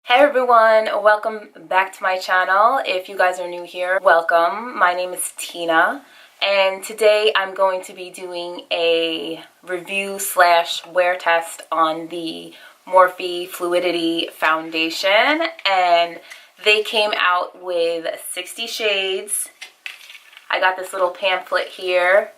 Hey everyone, welcome back to my channel. If you guys are new here, welcome. My name is Tina and today I'm going to be doing a review / wear test on the Morphe Fluidity foundation, and they came out with 60 shades. I got this little pamphlet here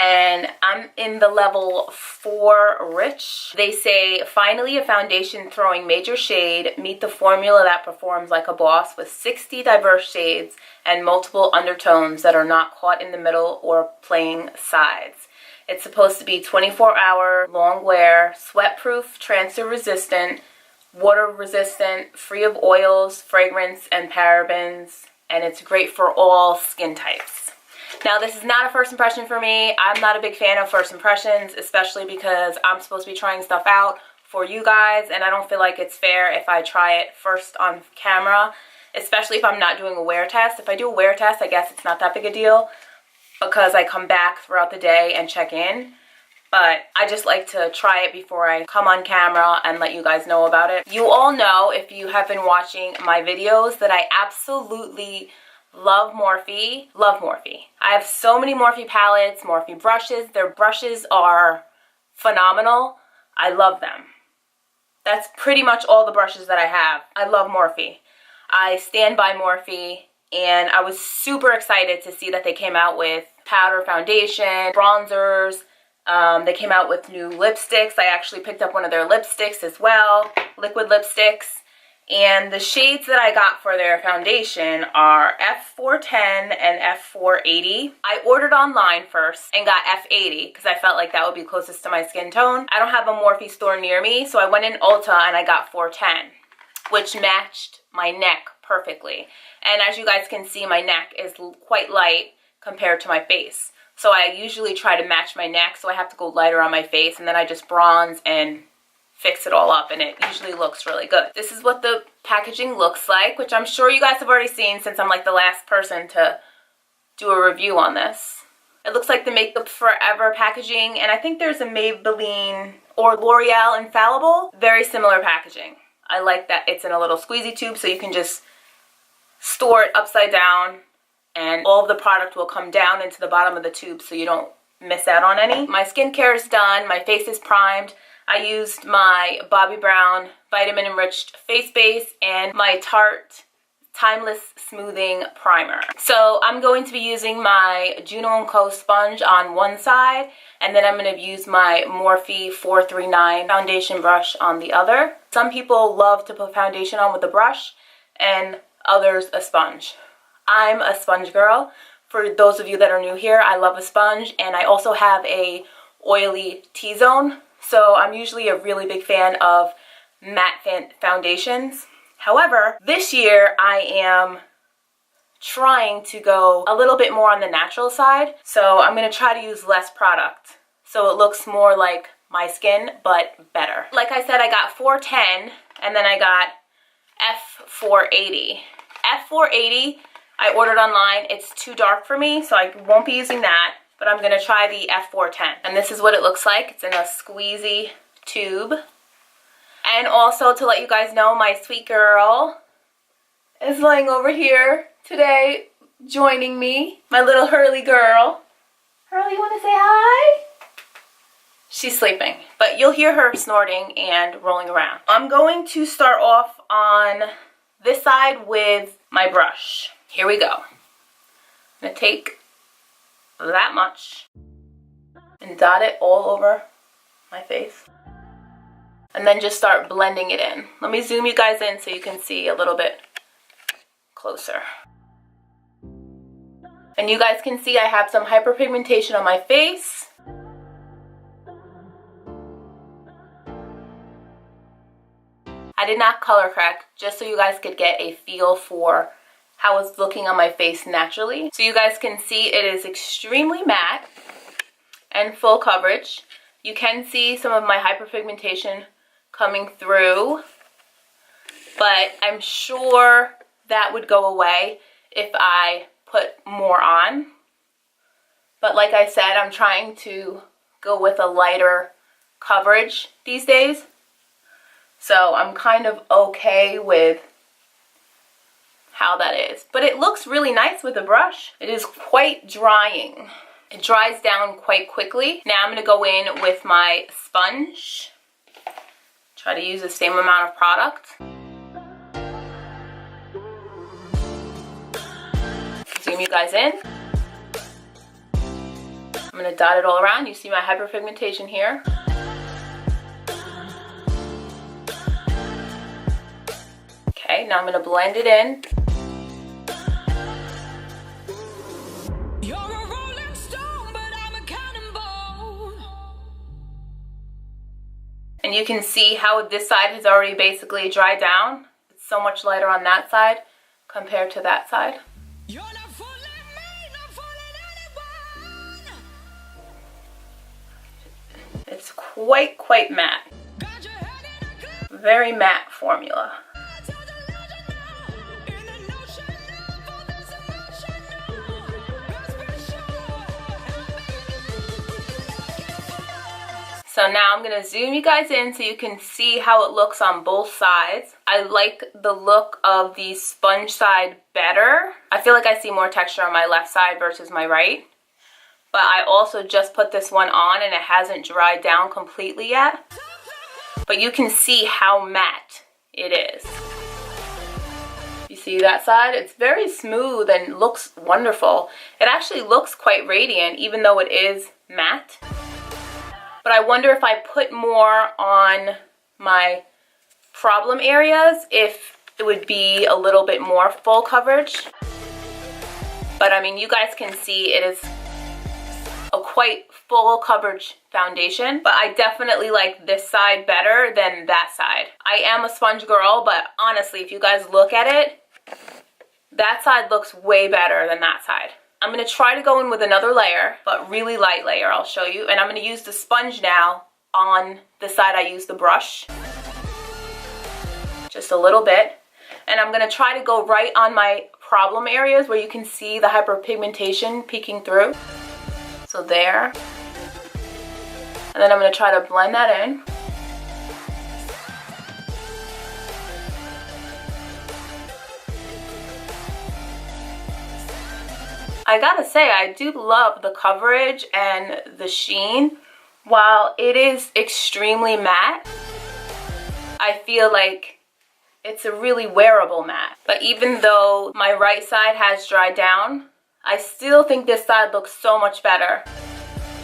and I'm in the level 4 rich. They say, finally a foundation throwing major shade. Meet the formula that performs like a boss with 60 diverse shades and multiple undertones that are not caught in the middle or playing sides. It's supposed to be 24-hour long wear, sweat-proof, transfer resistant, water resistant, free of oils, fragrance, and parabens, and it's great for all skin types. Now, this is not a first impression for me. I'm not a big fan of first impressions, especially because I'm supposed to be trying stuff out for you guys, and I don't feel like it's fair if I try it first on camera, especially if I'm not doing a wear test. If I do a wear test, I guess it's not that big a deal because I come back throughout the day and check in. But I just like to try it before I come on camera and let you guys know about it. You all know, if you have been watching my videos, that I absolutely love Morphe. Love Morphe. I have so many Morphe palettes, Morphe brushes. Their brushes are phenomenal. I love them. That's pretty much all the brushes that I have. I love Morphe. I stand by Morphe, and I was super excited to see that they came out with powder foundation, bronzers. They came out with new lipsticks. I actually picked up one of their lipsticks as well, liquid lipsticks. And the shades that I got for their foundation are F410 and F480. I ordered online first and got F80 because I felt like that would be closest to my skin tone. I don't have a Morphe store near me, so I went in Ulta and I got 410, which matched my neck perfectly. And as you guys can see, my neck is quite light compared to my face. So I usually try to match my neck, so I have to go lighter on my face, and then I just bronze and fix it all up, and it usually looks really good. This is what the packaging looks like, which I'm sure you guys have already seen since I'm like the last person to do a review on this. It looks like the Makeup Forever packaging, and I think there's a Maybelline or L'Oreal Infallible. Very similar packaging. I like that it's in a little squeezy tube, so you can just store it upside down, and all of the product will come down into the bottom of the tube so you don't miss out on any. My skincare is done. My face is primed. I used my Bobbi Brown Vitamin Enriched face base and my Tarte Timeless Smoothing Primer. So I'm going to be using my Juno & Co sponge on one side, and then I'm going to use my Morphe 439 foundation brush on the other. Some people love to put foundation on with a brush, and others a sponge. I'm a sponge girl. For those of you that are new here, I love a sponge, and I also have a oily T-zone. So I'm usually a really big fan of matte foundations. However, this year I am trying to go a little bit more on the natural side. So I'm going to try to use less product so it looks more like my skin, but better. Like I said, I got 410 and then I got F480. F480 I ordered online. It's too dark for me, so I won't be using that. But I'm going to try the F410. And this is what it looks like. It's in a squeezy tube. And also, to let you guys know, my sweet girl is laying over here today, joining me. My little Hurley girl. Hurley, you want to say hi? She's sleeping, but you'll hear her snorting and rolling around. I'm going to start off on this side with my brush. Here we go. I'm going to take that much and dot it all over my face, and then just start blending it in. Let me zoom you guys in so you can see a little bit closer. And you guys can see I have some hyperpigmentation on my face. I did not color correct, just so you guys could get a feel for how it's looking on my face naturally. So you guys can see it is extremely matte and full coverage. You can see some of my hyperpigmentation coming through, but I'm sure that would go away if I put more on. But like I said, I'm trying to go with a lighter coverage these days. So I'm kind of okay with how that is. But it looks really nice with the brush. It is quite drying. It dries down quite quickly. Now I'm going to go in with my sponge. Try to use the same amount of product. Zoom you guys in. I'm going to dot it all around. You see my hyperpigmentation here. Okay, now I'm going to blend it in. And you can see how this side has already basically dried down. It's so much lighter on that side compared to that side. It's quite matte. Very matte formula. So now I'm going to zoom you guys in so you can see how it looks on both sides. I like the look of the sponge side better. I feel like I see more texture on my left side versus my right. But I also just put this one on and it hasn't dried down completely yet. But you can see how matte it is. You see that side? It's very smooth and looks wonderful. It actually looks quite radiant even though it is matte. But I wonder if I put more on my problem areas, if it would be a little bit more full coverage. But I mean, you guys can see it is a quite full coverage foundation. But I definitely like this side better than that side. I am a sponge girl, but honestly, if you guys look at it, that side looks way better than that side. I'm going to try to go in with another layer, but really light layer, I'll show you. And I'm going to use the sponge now on the side I used the brush. Just a little bit. And I'm going to try to go right on my problem areas where you can see the hyperpigmentation peeking through. So there. And then I'm going to try to blend that in. I gotta say, I do love the coverage and the sheen. While it is extremely matte, I feel like it's a really wearable matte. But even though my right side has dried down, I still think this side looks so much better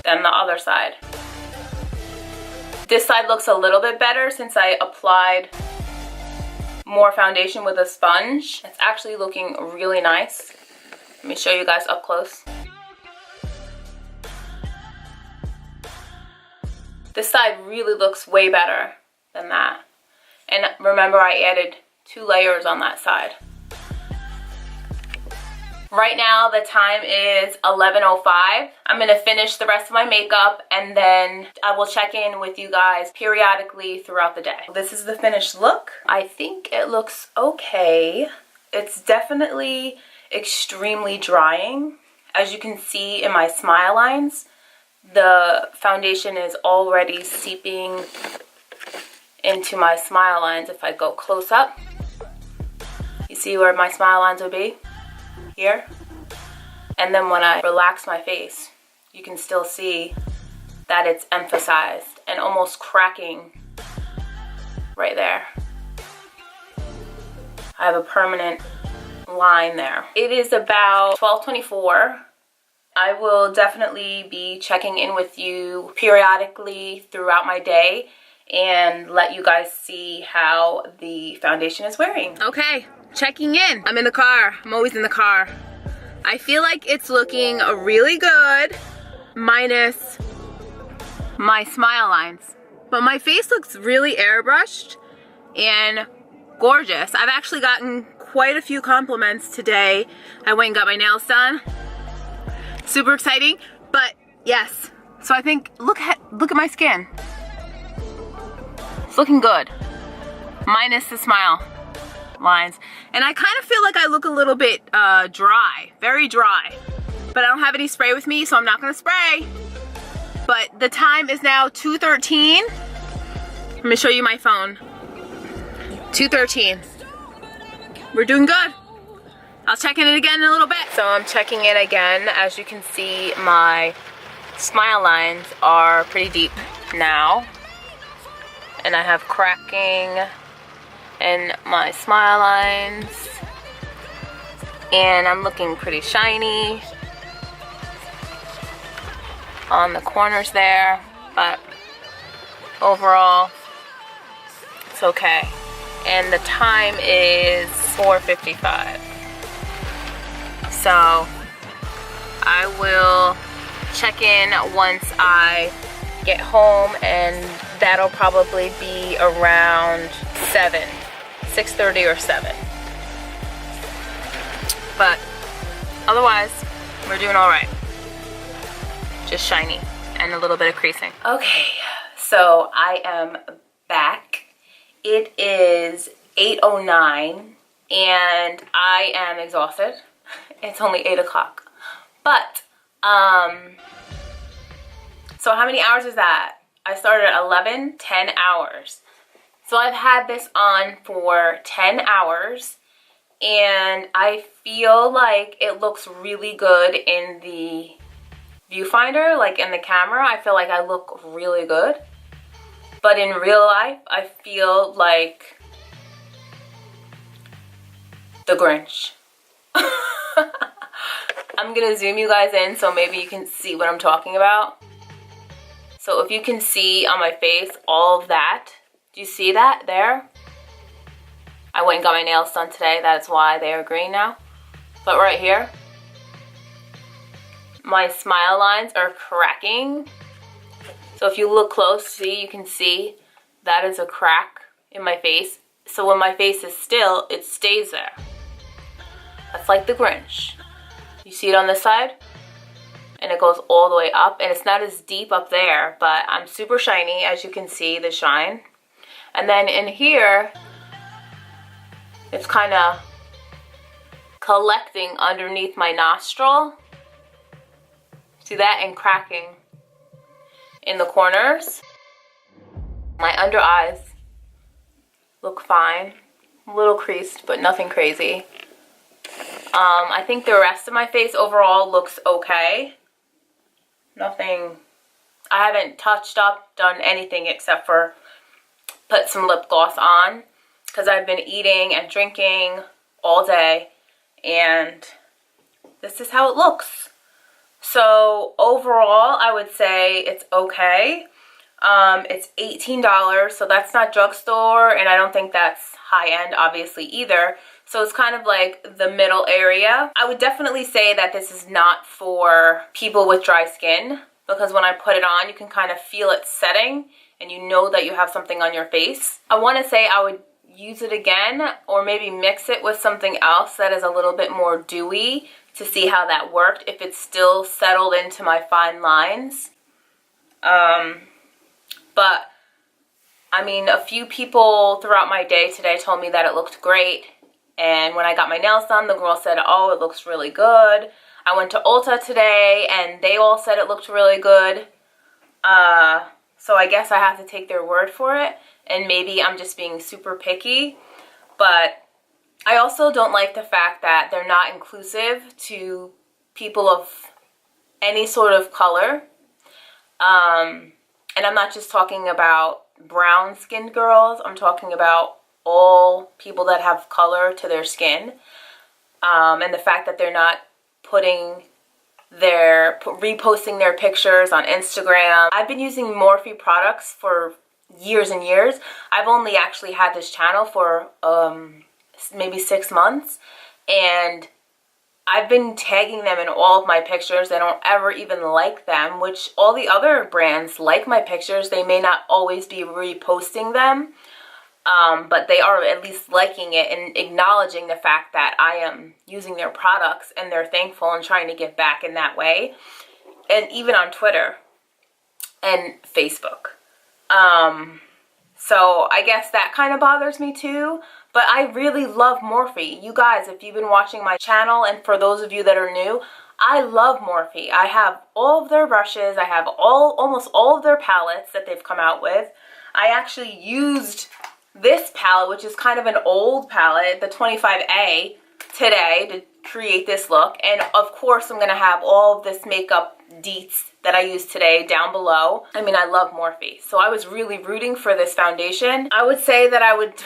than the other side. This side looks a little bit better since I applied more foundation with a sponge. It's actually looking really nice. Let me show you guys up close. This side really looks way better than that. And remember, I added 2 layers on that side. Right now the time is 11:05. I'm going to finish the rest of my makeup and then I will check in with you guys periodically throughout the day. This is the finished look. I think it looks okay. It's definitely extremely drying. As you can see in my smile lines, the foundation is already seeping into my smile lines. If I go close up, you see where my smile lines would be? Here. And then when I relax my face, you can still see that it's emphasized and almost cracking right there. I have a permanent line there. It is about 12:24. I will definitely be checking in with you periodically throughout my day and let you guys see how the foundation is wearing. Okay, checking in. I'm in the car. I'm always in the car. I feel like it's looking really good, minus my smile lines. But my face looks really airbrushed and gorgeous. I've actually gotten quite a few compliments today. I went and got my nails done. Super exciting, but yes. So I think, look at my skin. It's looking good, minus the smile lines. And I kind of feel like I look a little bit dry, very dry. But I don't have any spray with me, so I'm not gonna spray. But the time is now 2:13. Let me show you my phone. 2:13. We're doing good. I'll check in again in a little bit. So I'm checking in again. As you can see, my smile lines are pretty deep now. And I have cracking in my smile lines. And I'm looking pretty shiny on the corners there. But overall, it's okay. And the time is 4:55. So I will check in once I get home, and that'll probably be around 6:30 or 7. But otherwise, we're doing all right. Just shiny and a little bit of creasing. Okay, so I am back. It is 8:09 and I am exhausted. It's only 8 o'clock. But, so how many hours is that? I started at 11, 10 hours. So I've had this on for 10 hours and I feel like it looks really good in the viewfinder, like in the camera. I feel like I look really good. But in real life, I feel like the Grinch. I'm gonna zoom you guys in so maybe you can see what I'm talking about. So if you can see on my face all of that, do you see that there? I went and got my nails done today, that's why they are green now. But right here, my smile lines are cracking. So if you look close, see, you can see that is a crack in my face. So when my face is still, it stays there. That's like the Grinch. You see it on this side? And it goes all the way up. And it's not as deep up there, but I'm super shiny, as you can see, the shine. And then in here, it's kind of collecting underneath my nostril. See that? And cracking in the corners. My under eyes look fine. A little creased, but nothing crazy. I think the rest of my face overall looks okay. Nothing, I haven't touched up, done anything except for put some lip gloss on because I've been eating and drinking all day and this is how it looks. So overall, I would say it's okay. It's $18, so that's not drugstore, and I don't think that's high-end, obviously, either. So it's kind of like the middle area. I would definitely say that this is not for people with dry skin, because when I put it on, you can kind of feel it setting, and you know that you have something on your face. I want to say I would use it again, or maybe mix it with something else that is a little bit more dewy, to see how that worked, if it's still settled into my fine lines. But, I mean, a few people throughout my day today told me that it looked great. And when I got my nails done, the girl said, oh, it looks really good. I went to Ulta today, and they all said it looked really good. So I guess I have to take their word for it. And maybe I'm just being super picky. But I also don't like the fact that they're not inclusive to people of any sort of color. And I'm not just talking about brown skinned girls. I'm talking about all people that have color to their skin. And the fact that they're not reposting their pictures on Instagram. I've been using Morphe products for years and years. I've only actually had this channel for maybe 6 months, and I've been tagging them in all of my pictures. They don't ever even like them, which all the other brands like my pictures. They may not always be reposting them, but they are at least liking it and acknowledging the fact that I am using their products, and they're thankful and trying to give back in that way. And even on Twitter and Facebook. So I guess that kind of bothers me too. But I really love Morphe. You guys, if you've been watching my channel, and for those of you that are new, I love Morphe. I have all of their brushes. I have almost all of their palettes that they've come out with. I actually used this palette, which is kind of an old palette, the 25A, today to create this look. And of course I'm gonna have all of this makeup deets that I used today down below. I mean, I love Morphe, so I was really rooting for this foundation. I would say that I would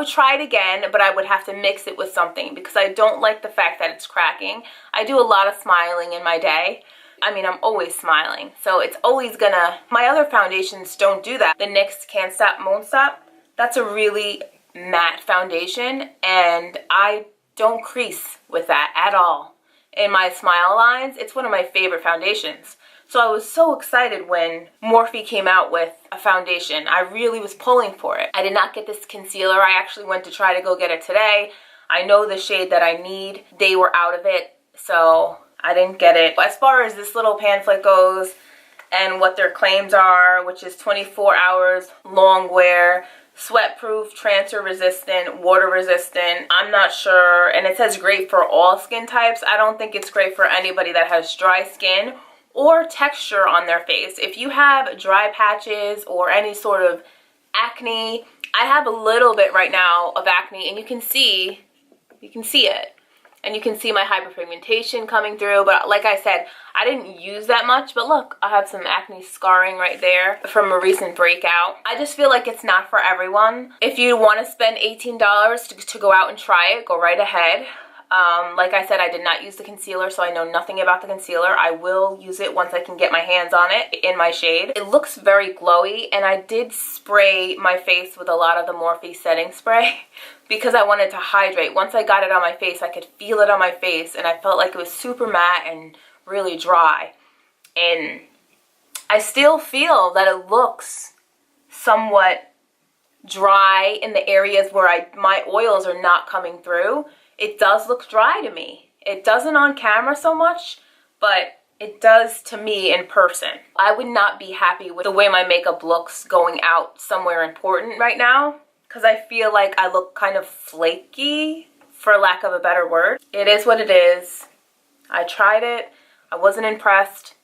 try it again, but I would have to mix it with something because I don't like the fact that it's cracking. I do a lot of smiling in my day. I mean, I'm always smiling, so it's always gonna, my other foundations don't do that. The NYX Can't Stop, Won't Stop, that's a really matte foundation, and I don't crease with that at all. In my smile lines, it's one of my favorite foundations. So I was so excited when Morphe came out with a foundation. I really was pulling for it. I did not get this concealer. I actually went to try to go get it today. I know the shade that I need. They were out of it, so I didn't get it. As far as this little pamphlet goes and what their claims are, which is 24 hours long wear, sweat proof, transfer resistant, water resistant, I'm not sure. And it says great for all skin types. I don't think it's great for anybody that has dry skin or texture on their face. If you have dry patches or any sort of acne, I have a little bit right now of acne, and you can see it. And you can see my hyperpigmentation coming through, but like I said, I didn't use that much, but look, I have some acne scarring right there from a recent breakout. I just feel like it's not for everyone. If you want to spend $18 to go out and try it, go right ahead. Like I said, I did not use the concealer, so I know nothing about the concealer. I will use it once I can get my hands on it in my shade. It looks very glowy, and I did spray my face with a lot of the Morphe setting spray because I wanted to hydrate. Once I got it on my face, I could feel it on my face, and I felt like it was super matte and really dry. And I still feel that it looks somewhat dry in the areas where my oils are not coming through. It does look dry to me. It doesn't on camera so much, but it does to me in person. I would not be happy with the way my makeup looks going out somewhere important right now because I feel like I look kind of flaky, for lack of a better word. It is what it is. I tried it. I wasn't impressed.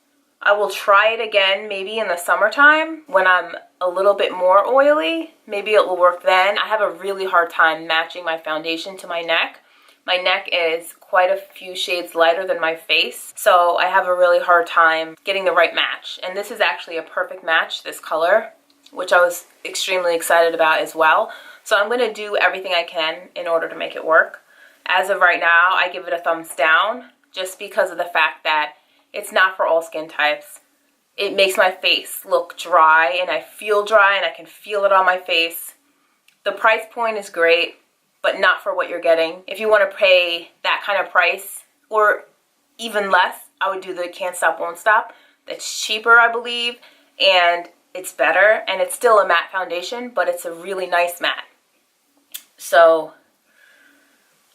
I will try it again maybe in the summertime when I'm a little bit more oily. Maybe it will work then. I have a really hard time matching my foundation to my neck. My neck is quite a few shades lighter than my face, so I have a really hard time getting the right match. And this is actually a perfect match, this color, which I was extremely excited about as well. So I'm going to do everything I can in order to make it work. As of right now, I give it a thumbs down just because of the fact that it's not for all skin types. It makes my face look dry, and I feel dry, and I can feel it on my face. The price point is great, but not for what you're getting. If you want to pay that kind of price, or even less, I would do the Can't Stop, Won't Stop. That's cheaper, I believe, and it's better, and it's still a matte foundation, but it's a really nice matte. So,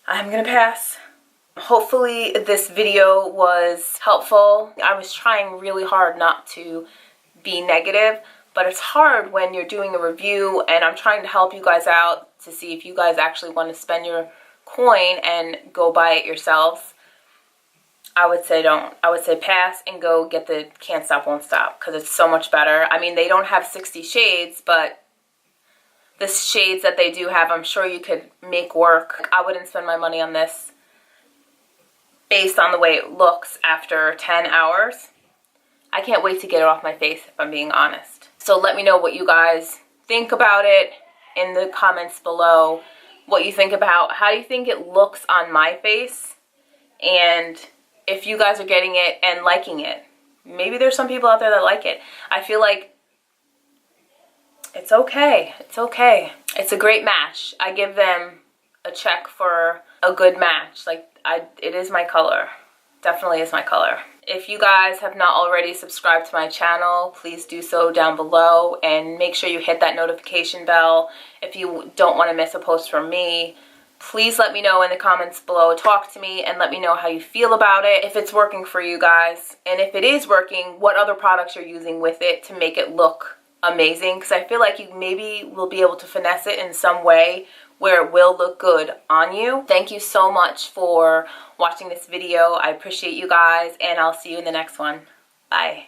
I'm gonna pass. Hopefully this video was helpful. I was trying really hard not to be negative, but it's hard when you're doing a review and I'm trying to help you guys out to see if you guys actually want to spend your coin and go buy it yourselves. I would say don't. I would say pass and go get the Can't Stop, Won't Stop because it's so much better. I mean, they don't have 60 shades, but the shades that they do have, I'm sure you could make work. I wouldn't spend my money on this based on the way it looks after 10 hours. I can't wait to get it off my face if I'm being honest. So let me know what you guys think about it in the comments below. What you think about, how do you think it looks on my face? And if you guys are getting it and liking it. Maybe there's some people out there that like it. I feel like it's okay. It's okay. It's a great match. I give them a check for a good match. Like, it is my color. Definitely is my color. If you guys have not already subscribed to my channel, please do so down below and make sure you hit that notification bell if you don't want to miss a post from me. Please let me know in the comments below. Talk to me and let me know how you feel about it, if it's working for you guys. And if it is working, what other products you're using with it to make it look amazing. Because I feel like you maybe will be able to finesse it in some way where it will look good on you. Thank you so much for watching this video. I appreciate you guys, and I'll see you in the next one. Bye.